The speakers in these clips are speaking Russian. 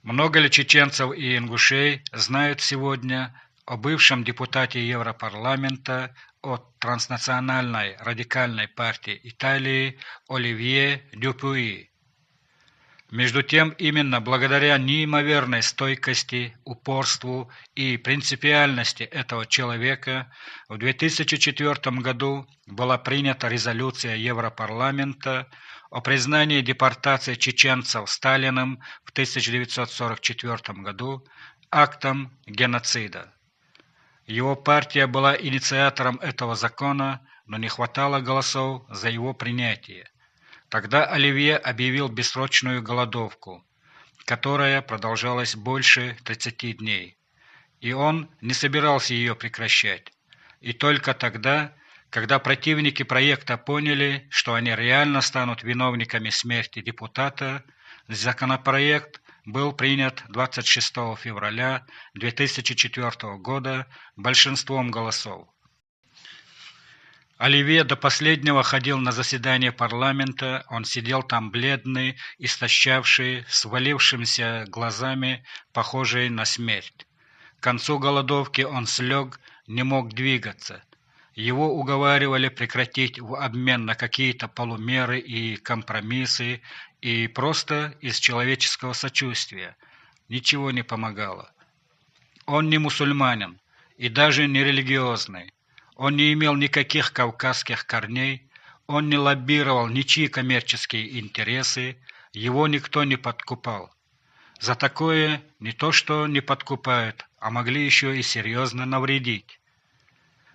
Много ли чеченцев и ингушей знают сегодня о бывшем депутате Европарламента от транснациональной радикальной партии Италии Оливье Дюпюи? Между тем, именно благодаря неимоверной стойкости, упорству и принципиальности этого человека в 2004 году была принята резолюция Европарламента о признании депортации чеченцев Сталиным в 1944 году актом геноцида. Его партия была инициатором этого закона, но не хватало голосов за его принятие. Тогда Оливье объявил бессрочную голодовку, которая продолжалась больше 30 дней. И он не собирался ее прекращать. И только тогда, когда противники проекта поняли, что они реально станут виновниками смерти депутата, законопроект был принят 26 февраля 2004 года большинством голосов. Оливье до последнего ходил на заседание парламента, он сидел там бледный, истощавший, с ввалившимися глазами, похожий на смерть. К концу голодовки он слег, не мог двигаться. Его уговаривали прекратить в обмен на какие-то полумеры и компромиссы, и просто из человеческого сочувствия. Ничего не помогало. Он не мусульманин и даже не религиозный. Он не имел никаких кавказских корней, он не лоббировал ничьи коммерческие интересы, его никто не подкупал. За такое не то что не подкупают, а могли еще и серьезно навредить.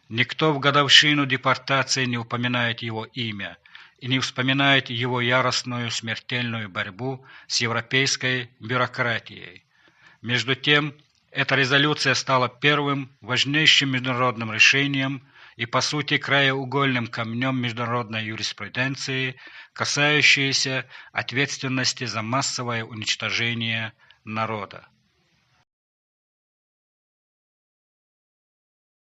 Никто в годовщину депортации не упоминает его имя и не вспоминает его яростную смертельную борьбу с европейской бюрократией. Между тем, эта резолюция стала первым важнейшим международным решением и, по сути, краеугольным камнем международной юриспруденции, касающейся ответственности за массовое уничтожение народа.